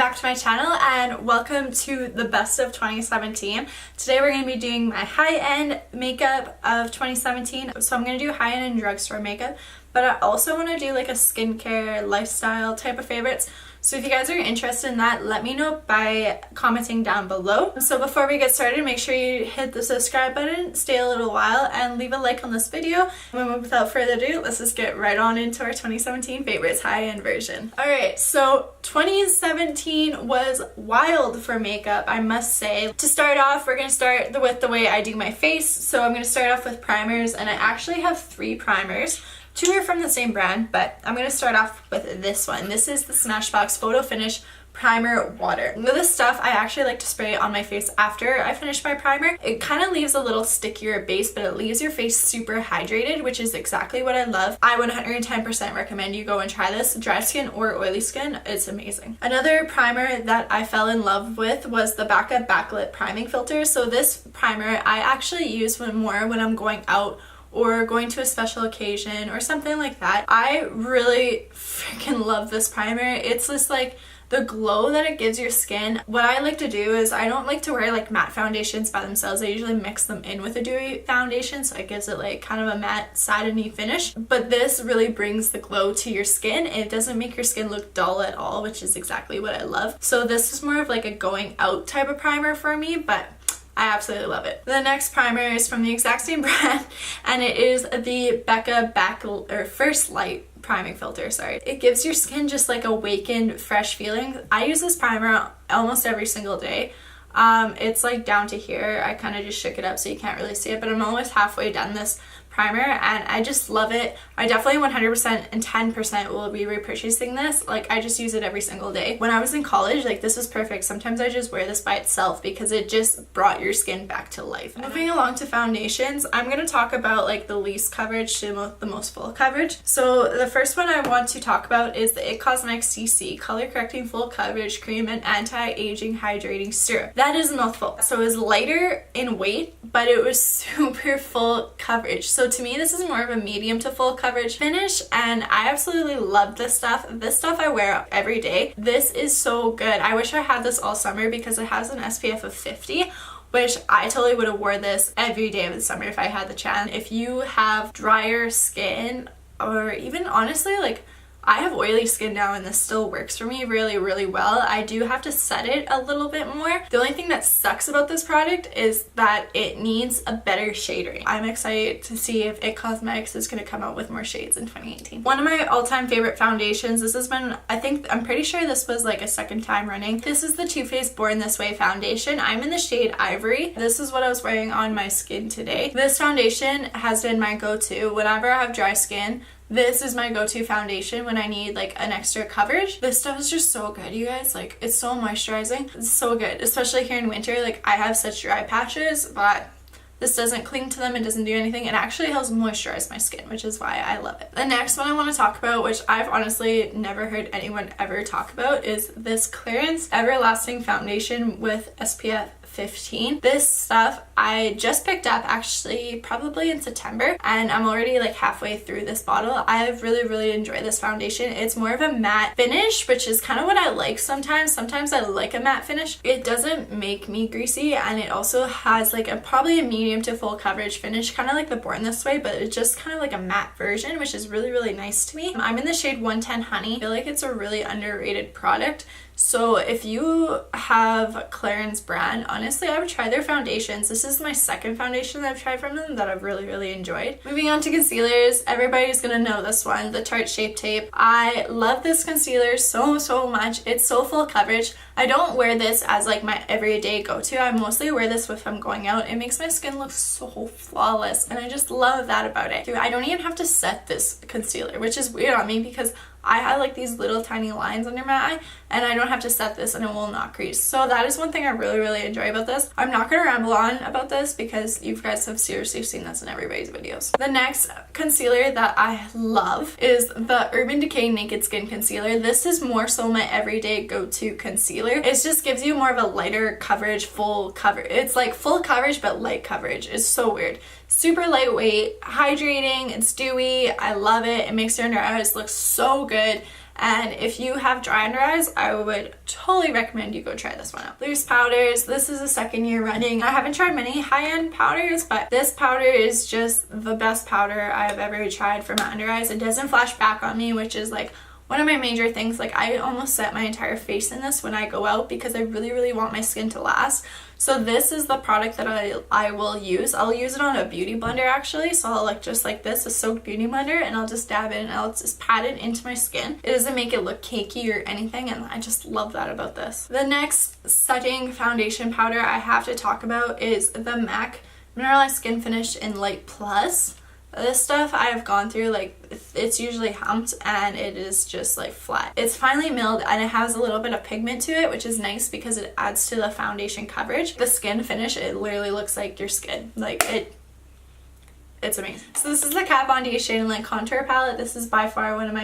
back to my channel and welcome to the best of 2017. Today we're going to be doing my high-end makeup of 2017. So I'm going to do high-end and drugstore makeup, but I also want to do like a skincare, lifestyle type of favorites. So if you guys are interested in that, let me know by commenting down below. So before we get started, make sure you hit the subscribe button, stay a little while, and leave a like on this video. And without further ado, let's just get right on into our 2017 favorites high-end version. Alright, so 2017 was wild for makeup, I must say. To start off, we're going to start with the way I do my face. So I'm going to start off with primers, and I actually have 3 primers. 2 are from the same brand, but I'm going to start off with this one. This is the Smashbox Photo Finish Primer Water. This stuff I actually like to spray on my face after I finish my primer. It kind of leaves a little stickier base, but it leaves your face super hydrated, which is exactly what I love. I 110% recommend you go and try this. Dry skin or oily skin, it's amazing. Another primer that I fell in love with was the Becca Backlit Priming Filter. So this primer I actually use more when I'm going out or going to a special occasion or something like that. I really freaking love this primer. It's just like the glow that it gives your skin. What I like to do is I don't like to wear like matte foundations by themselves. I usually mix them in with a dewy foundation, so it gives it like kind of a matte satiny finish. But this really brings the glow to your skin. It doesn't make your skin look dull at all, which is exactly what I love. So this is more of like a going out type of primer for me, but I absolutely love it. The next primer is from the exact same brand, and it is the Becca First Light Priming Filter, sorry. It gives your skin just like awakened, fresh feeling. I use this primer almost every single day. It's like down to here. I kind of just shook it up so you can't really see it, but I'm almost halfway done this primer and I just love it. I definitely 100% and 10% will be repurchasing this. Like, I just use it every single day. When I was in college, like, this was perfect. Sometimes I just wear this by itself because it just brought your skin back to life. Moving along to foundations, I'm going to talk about like the least coverage to the most full coverage. So the first one I want to talk about is the IT Cosmetics CC Color Correcting Full Coverage Cream and Anti-Aging Hydrating Serum. That is mouthful. So it was lighter in weight, but it was super full coverage. So to me, this is more of a medium to full coverage finish, and I absolutely love this stuff. This stuff I wear every day. This is so good. I wish I had this all summer because it has an SPF of 50, which I totally would have wore this every day of the summer if I had the chance. If you have drier skin, or even honestly, like, I have oily skin now and this still works for me really, really well. I do have to set it a little bit more. The only thing that sucks about this product is that it needs a better shade range. I'm excited to see if IT Cosmetics is going to come out with more shades in 2018. One of my all-time favorite foundations, this has been, I'm pretty sure this was like a second time running. This is the Too Faced Born This Way foundation. I'm in the shade Ivory. This is what I was wearing on my skin today. This foundation has been my go-to whenever I have dry skin. This is my go-to foundation when I need like an extra coverage. This stuff is just so good, you guys. Like, it's so moisturizing. It's so good, especially here in winter. Like, I have such dry patches, but this doesn't cling to them. It doesn't do anything. It actually helps moisturize my skin, which is why I love it. The next one I want to talk about, which I've honestly never heard anyone ever talk about, is this Clarins Everlasting Foundation with SPF 15. This stuff I just picked up actually probably in September, and I'm already like halfway through this bottle. I've really enjoyed this foundation. It's more of a matte finish, which is kind of what I like sometimes. Sometimes I like a matte finish. It doesn't make me greasy, and it also has like probably a medium to full coverage finish, kind of like the Born This Way, but it's just kind of like a matte version, which is really nice to me. I'm in the shade 110 Honey. I feel like it's a really underrated product. So if you have Clarins brand, honestly, I would try their foundations. This is my second foundation that I've tried from them that I've really enjoyed. Moving on to concealers, everybody's gonna know this one, the Tarte Shape Tape. I love this concealer so much. It's so full coverage. I don't wear this as like my everyday go-to. I mostly wear this if I'm going out. It makes my skin look so flawless, and I just love that about it. I don't even have to set this concealer, which is weird on me because I have like these little tiny lines under my eye, and I don't have to set this and it will not crease. So that is one thing I really enjoy about this. I'm not going to ramble on about this because you guys have seriously seen this in everybody's videos. The next concealer that I love is the Urban Decay Naked Skin Concealer. This is more so my everyday go-to concealer. It just gives you more of a lighter coverage, full coverage. It's like full coverage but light coverage. It's so weird. Super lightweight, hydrating, it's dewy. I love it. It makes your under eyes look so good. And if you have dry under eyes, I would totally recommend you go try this one out. Loose powders. This is the second year running. I haven't tried many high-end powders, but this powder is just the best powder I've ever tried for my under eyes. It doesn't flash back on me, which is like one of my major things. Like I almost set my entire face in this when I go out because I really want my skin to last. So this is the product that I will use. I'll use it on a beauty blender actually. So I'll like just like this, a soaked beauty blender, and I'll just dab it and I'll just pat it into my skin. It doesn't make it look cakey or anything, and I just love that about this. The next setting foundation powder I have to talk about is the MAC Mineralized Skin Finish in Light Plus. This stuff I have gone through, like it's usually humped and it is just like flat. It's finely milled and it has a little bit of pigment to it, which is nice because it adds to the foundation coverage. The skin finish, it literally looks like your skin. Like it's amazing. So this is the Kat Von D Shade and Light Contour Palette. This is by far one of my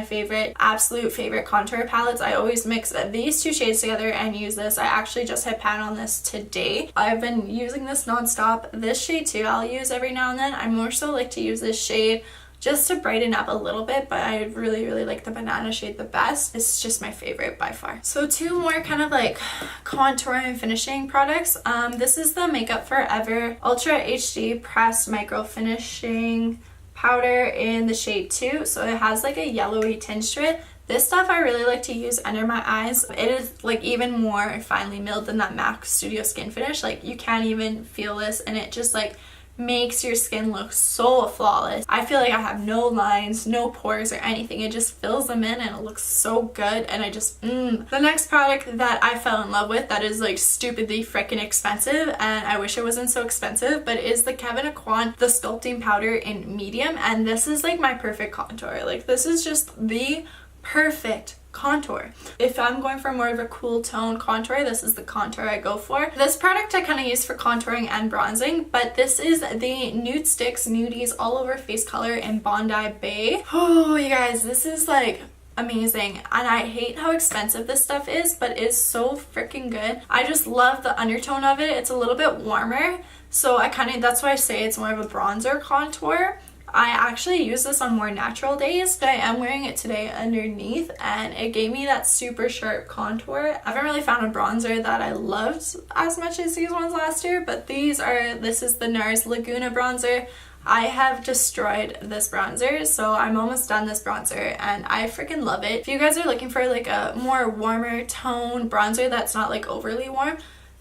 absolute favorite contour palettes. I always mix these two shades together and use this. I actually just hit pan on this today. I've been using this nonstop. This shade too I'll use every now and then. I more so like to use this shade just to brighten up a little bit, but I really like the banana shade the best. It's just my favorite by far. So two more kind of like contour and finishing products. This is the Makeup Forever Ultra HD Pressed Micro Finishing Powder in the shade 2. So it has like a yellowy tinge to it. This stuff I really like to use under my eyes. It is like even more finely milled than that MAC Studio Skin Finish. Like you can't even feel this, and it just like makes your skin look so flawless. I feel like I have no lines, no pores or anything. It just fills them in and it looks so good, and I just The next product that I fell in love with that is like stupidly freaking expensive, and I wish it wasn't so expensive, but is the Kevyn Aucoin The Sculpting Powder in Medium. And this is like my perfect contour. Like this is just the perfect contour. If I'm going for more of a cool tone contour, this is the contour I go for. This product I kind of use for contouring and bronzing, but this is the Nude Sticks Nudies All Over Face Color in Bondi Bay. Oh, you guys, this is like amazing, and I hate how expensive this stuff is, but it's so freaking good. I just love the undertone of it. It's a little bit warmer, so that's why I say it's more of a bronzer contour. I actually use this on more natural days, but I am wearing it today underneath, and it gave me that super sharp contour. I haven't really found a bronzer that I loved as much as these ones last year, but this is the NARS Laguna bronzer. I have destroyed this bronzer, so I'm almost done this bronzer and I freaking love it. If you guys are looking for like a more warmer tone bronzer that's not like overly warm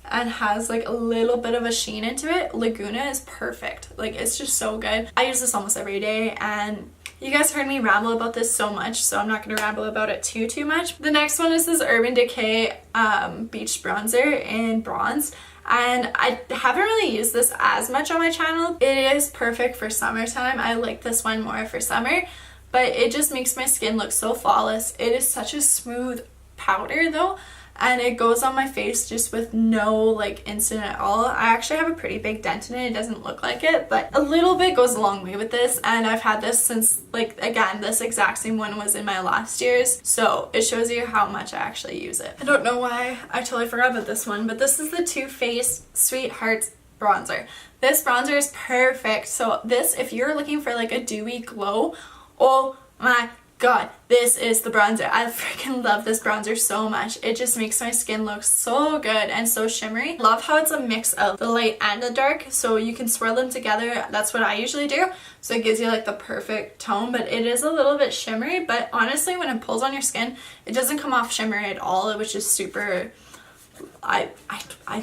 and has like a little bit of a sheen into it, Laguna is perfect. Like it's just so good. I use this almost every day, and you guys heard me ramble about this so much, so I'm not going to ramble about it too much. The next one is this Urban Decay Beach Bronzer in Bronze. And I haven't really used this as much on my channel. It is perfect for summertime. I like this one more for summer, but it just makes my skin look so flawless. It is such a smooth powder though, and it goes on my face just with no like instant at all. I actually have a pretty big dent in it. It doesn't look like it, but a little bit goes a long way with this, and I've had this since, like, again, this exact same one was in my last year's, so it shows you how much I actually use it. I don't know why I totally forgot about this one, but this is the Too Faced Sweethearts bronzer. This bronzer is perfect. So this, if you're looking for like a dewy glow, oh my god, this is the bronzer. I freaking love this bronzer so much. It just makes my skin look so good and so shimmery. Love how it's a mix of the light and the dark, so you can swirl them together. That's what I usually do, so it gives you like the perfect tone, but it is a little bit shimmery. But honestly, when it pulls on your skin, it doesn't come off shimmery at all, which is super, I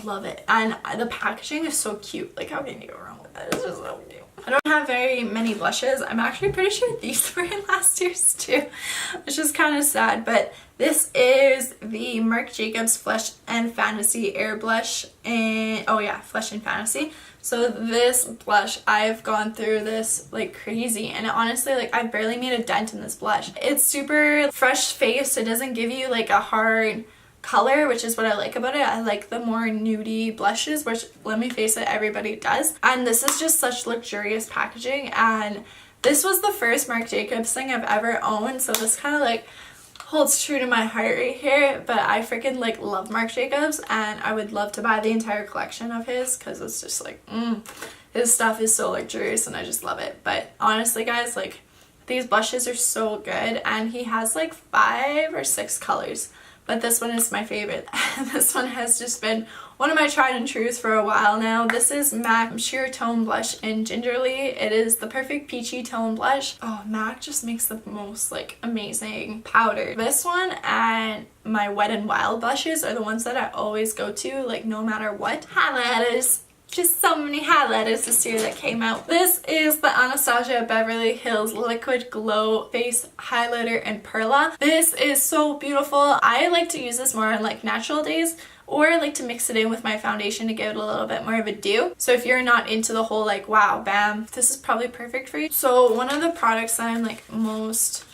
love it. And the packaging is so cute. Like, how can you go wrong with that? It's just so cute. I don't have very many blushes. I'm actually pretty sure these were in last year's too, which is kind of sad. But this is the Marc Jacobs Flesh and Fantasy Air Blush in, oh yeah, Flesh and Fantasy. So this blush, I've gone through this like crazy, and honestly, like, I barely made a dent in this blush. It's super fresh face. It doesn't give you like a hard color, which is what I like about it. I like the more nudie blushes, which, let me face it, everybody does. And this is just such luxurious packaging, and this was the first Marc Jacobs thing I've ever owned, so this kind of like holds true to my heart right here. But I freaking like love Marc Jacobs, and I would love to buy the entire collection of his, because it's just like his stuff is so luxurious and I just love it. But honestly guys, like, These blushes are so good, and he has like 5 or 6 colors, but this one is my favorite. This one has just been one of my tried and trues for a while now. This is MAC Sheer Tone Blush in Gingerly. It is the perfect peachy tone blush. Oh, MAC just makes the most like amazing powder. This one and my Wet n Wild blushes are the ones that I always go to, like no matter what. Highlighters. Just so many highlighters this year that came out. This is the Anastasia Beverly Hills Liquid Glow Face Highlighter in Perla. This is so beautiful. I like to use this more on like natural days, or I like to mix it in with my foundation to give it a little bit more of a dew. So if you're not into the whole like wow bam, this is probably perfect for you. So one of the products that I'm like most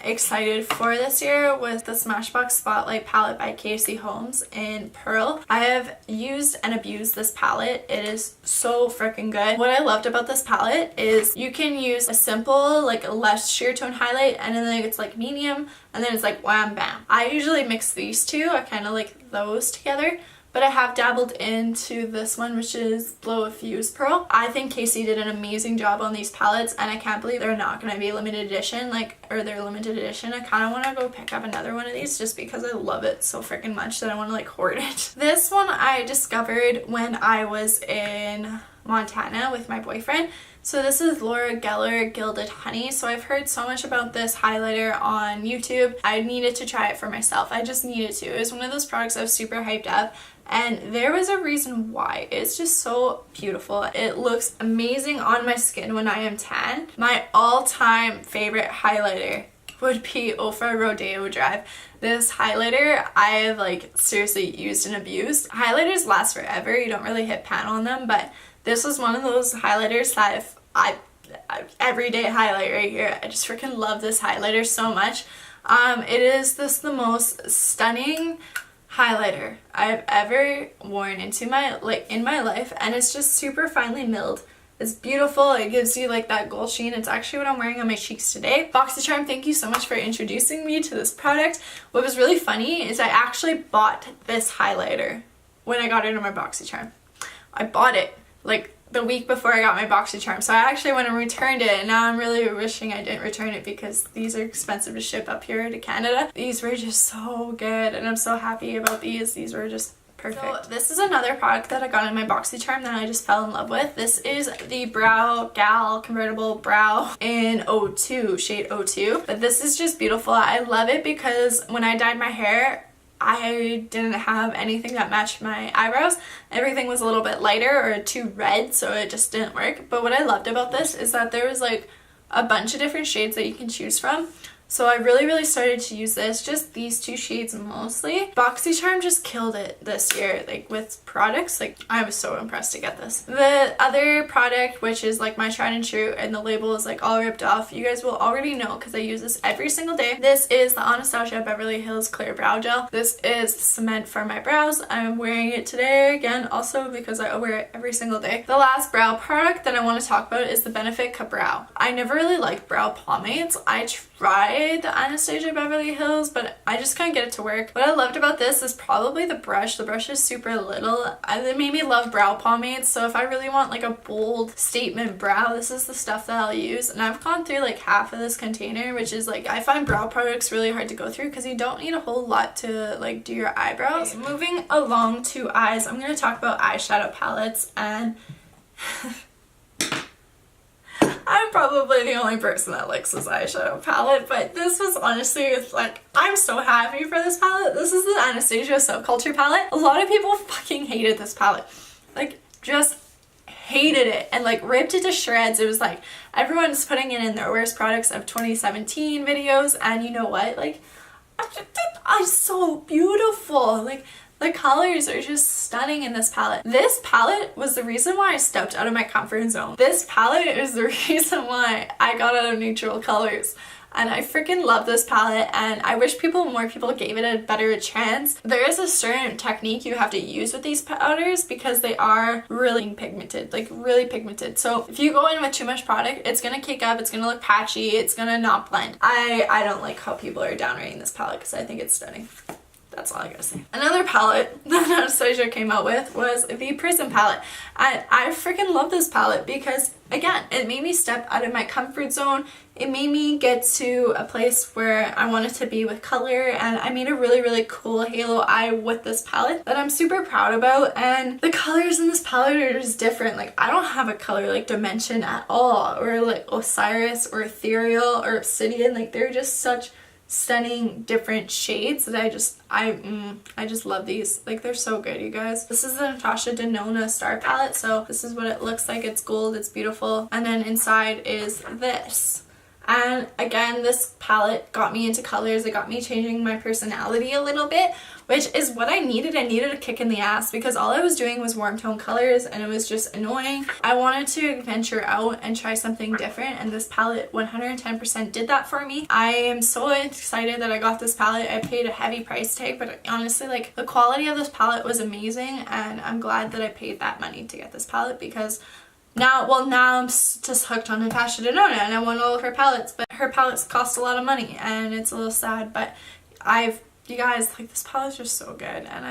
excited for this year was the Smashbox Spotlight palette by KFC Holmes in Pearl. I have used and abused this palette. It is so freaking good. What I loved about this palette is you can use a simple like less sheer tone highlight, and then it's like medium, and then it's like wham bam. I usually mix these two. I kind of like those together. But I have dabbled into this one, which is Blow a Fuse Pearl. I think KC did an amazing job on these palettes, and I can't believe they're not going to be limited edition, or they're limited edition. I kind of want to go pick up another one of these just because I love it so freaking much that I want to like hoard it. This one I discovered when I was in Montana with my boyfriend. So this is Laura Geller Gilded Honey. So I've heard so much about this highlighter on YouTube. I needed to try it for myself. I just needed to. It was one of those products I was super hyped up. And there was a reason why. It's just so beautiful. It looks amazing on my skin when I am tan. My all-time favorite highlighter would be Ofra Rodeo Drive. This highlighter I've like seriously used and abused. Highlighters last forever. You don't really hit pan on them, but this was one of those highlighters that if I everyday highlight right here. I just freaking love this highlighter so much. It is the most stunning highlighter I've ever worn in my life, and it's just super finely milled. It's beautiful. It gives you like that gold sheen. It's actually what I'm wearing on my cheeks today. BoxyCharm, thank you so much for introducing me to this product. What was really funny is I actually bought this highlighter when I got it on my BoxyCharm. I bought it like the week before I got my BoxyCharm. So I actually went and returned it, and now I'm really wishing I didn't return it because these are expensive to ship up here to Canada. These were just so good, and I'm so happy about these. These were just perfect. So this is another product that I got in my BoxyCharm that I just fell in love with. This is the Brow Gal Convertible Brow in 02, shade 02. But this is just beautiful. I love it because when I dyed my hair, I didn't have anything that matched my eyebrows. Everything was a little bit lighter or too red, so it just didn't work. But what I loved about this is that there was like a bunch of different shades that you can choose from. So I really started to use this, just these two shades mostly. BoxyCharm just killed it this year, like with products. Like I was so impressed to get this. The other product, which is like my tried and true, and the label is like all ripped off, you guys will already know because I use this every single day. This is the Anastasia Beverly Hills Clear Brow Gel. This is cement for my brows. I'm wearing it today again also because I wear it every single day. The last brow product that I want to talk about is the Benefit Ka-Brow. I never really liked brow pomades. I tried the Anastasia Beverly Hills, but I just couldn't get it to work. What I loved about this is probably the brush. The brush is super little. It made me love brow pomades, so if I really want like a bold statement brow, this is the stuff that I'll use. And I've gone through like half of this container, which is like, I find brow products really hard to go through because you don't need a whole lot to like do your eyebrows. Okay, moving along to eyes, I'm going to talk about eyeshadow palettes, and I'm probably the only person that likes this eyeshadow palette, but this was honestly like, I'm so happy for this palette. This is the Anastasia Subculture palette. A lot of people fucking hated this palette. Like, just hated it and like ripped it to shreds. It was like, everyone's putting it in their worst products of 2017 videos, and you know what? Like, it's so beautiful. Like, the colors are just stunning in this palette. This palette was the reason why I stepped out of my comfort zone. This palette is the reason why I got out of neutral colors. And I freaking love this palette, and I wish more people gave it a better chance. There is a certain technique you have to use with these powders because they are really pigmented, like really pigmented. So if you go in with too much product, it's gonna cake up, it's gonna look patchy, it's gonna not blend. I don't like how people are downrating this palette because I think it's stunning. That's all I gotta say. Another palette that Anastasia came out with was the Prism palette. I freaking love this palette because, again, it made me step out of my comfort zone. It made me get to a place where I wanted to be with color, and I made a really, really cool halo eye with this palette that I'm super proud about. And the colors in this palette are just different. Like, I don't have a color like Dimension at all, or like Osiris or Ethereal or Obsidian. Like, they're just such stunning different shades that I just love these. Like, they're so good, you guys. This is the Natasha Denona Star palette, so this is what it looks like. It's gold, it's beautiful, and then inside is this. And again, this palette got me into colors. It got me changing my personality a little bit, which is what I needed. I needed a kick in the ass because all I was doing was warm tone colors and it was just annoying. I wanted to venture out and try something different, and this palette 110% did that for me. I am so excited that I got this palette. I paid a heavy price tag, but honestly, like, the quality of this palette was amazing, and I'm glad that I paid that money to get this palette because now I'm just hooked on Natasha Denona and I want all of her palettes, but her palettes cost a lot of money and it's a little sad, but you guys, like, this palette's just so good and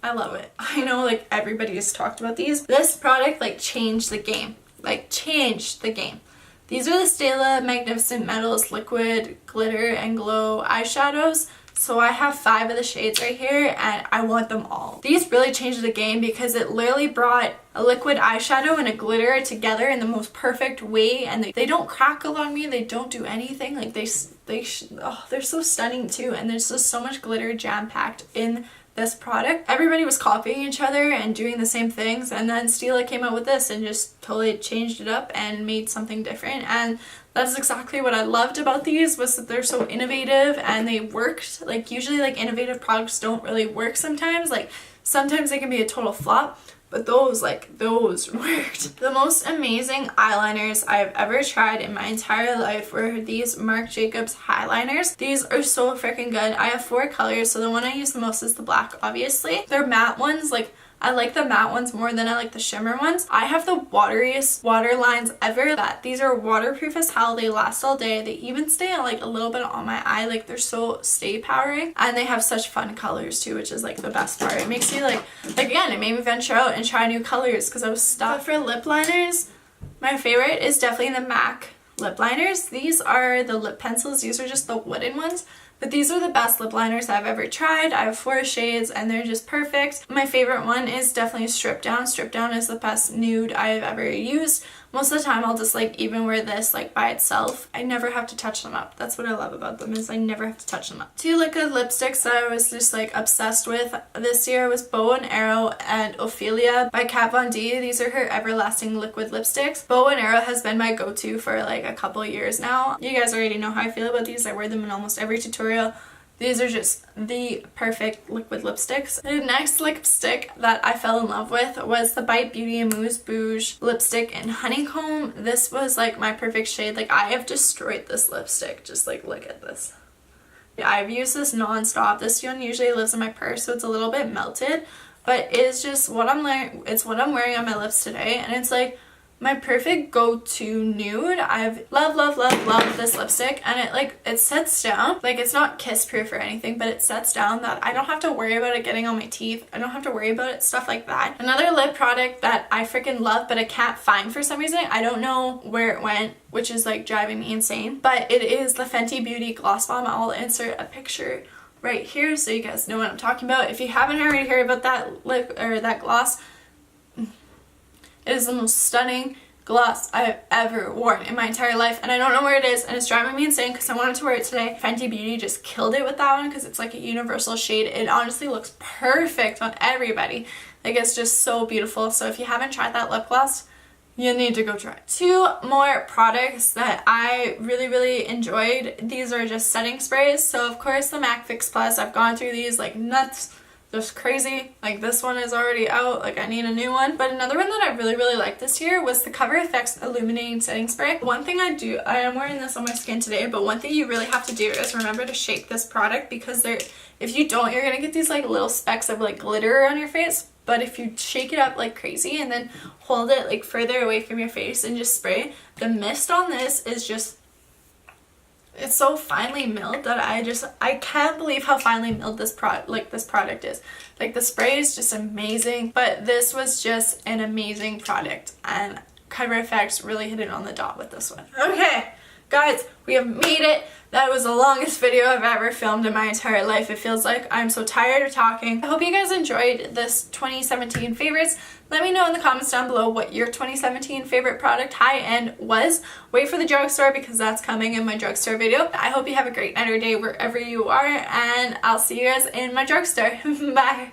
I love it. I know, like, everybody has talked about these. This product, like, changed the game. Like, changed the game. These are the Stella Magnificent Metals Liquid Glitter and Glow eyeshadows. So I have 5 of the shades right here and I want them all. These really changed the game because it literally brought a liquid eyeshadow and a glitter together in the most perfect way, and they don't crackle on me, they don't do anything. Like, they're so stunning too, and there's just so much glitter jam-packed in this product. Everybody was copying each other and doing the same things, and then Stila came out with this and just totally changed it up and made something different, and that's exactly what I loved about these, was that they're so innovative and they worked. Like, usually, like, innovative products don't really work sometimes. Like, sometimes they can be a total flop, but those worked. The most amazing eyeliners I've ever tried in my entire life were these Marc Jacobs highliners. These are so freaking good. I have 4 colors, so the one I use the most is the black, obviously. They're matte ones. Like, I like the matte ones more than I like the shimmer ones. I have the wateriest water lines ever. These are waterproof as hell. They last all day. They even stay like a little bit on my eye. Like, they're so stay powering, and they have such fun colors too, which is like the best part. It makes me like again, it made me venture out and try new colors because I was stuck. But for lip liners, my favorite is definitely the MAC lip liners. These are the lip pencils. These are just the wooden ones. But these are the best lip liners I've ever tried. I have 4 shades and they're just perfect. My favorite one is definitely Strip Down. Strip Down is the best nude I've ever used. Most of the time I'll just like even wear this like by itself. I never have to touch them up. That's what I love about them, is I never have to touch them up. 2 liquid lipsticks that I was just like obsessed with this year was Bow and Arrow and Ophelia by Kat Von D. These are her everlasting liquid lipsticks. Bow and Arrow has been my go-to for like a couple years now. You guys already know how I feel about these. I wear them in almost every tutorial. These are just the perfect liquid lipsticks. The next lipstick that I fell in love with was the Bite Beauty Amuse Bouge lipstick in Honeycomb. This was like my perfect shade. Like, I have destroyed this lipstick. Just like, look at this. I've used this non-stop. This one usually lives in my purse, so it's a little bit melted, but it's just what I'm wearing. It's what I'm wearing on my lips today, and it's like my perfect go-to nude. I've love this lipstick, and it sets down. Like, it's not kiss proof or anything, but it sets down that I don't have to worry about it getting on my teeth. I don't have to worry about it, stuff like that. Another lip product that I freaking love but I can't find for some reason, I don't know where it went, which is like driving me insane, but it is the Fenty Beauty Gloss Bomb. I'll insert a picture right here so you guys know what I'm talking about. If you haven't already heard about that lip or that gloss, it is the most stunning gloss I've ever worn in my entire life, and I don't know where it is, and it's driving me insane because I wanted to wear it today. Fenty Beauty just killed it with that one because it's like a universal shade. It honestly looks perfect on everybody. Like, it's just so beautiful. So if you haven't tried that lip gloss, you need to go try it. 2 more products that I really enjoyed. These are just setting sprays. So of course the MAC Fix Plus. I've gone through these like nuts. Just crazy. Like, this one is already out. Like, I need a new one. But another one that I really liked this year was the Cover FX Illuminating Setting Spray. One thing I am wearing this on my skin today, but one thing you really have to do is remember to shake this product, because if you don't, you're gonna get these like little specks of like glitter on your face. But if you shake it up like crazy and then hold it like further away from your face and just spray, the mist on this is just It's so finely milled that I can't believe how finely milled this product is. Like, the spray is just amazing, but this was just an amazing product, and Cover FX really hit it on the dot with this one. Okay, guys, we have made it. That was the longest video I've ever filmed in my entire life. It feels like I'm so tired of talking. I hope you guys enjoyed this 2017 favorites. Let me know in the comments down below what your 2017 favorite product high-end was. Wait for the drugstore because that's coming in my drugstore video. I hope you have a great night or day wherever you are, and I'll see you guys in my drugstore. Bye!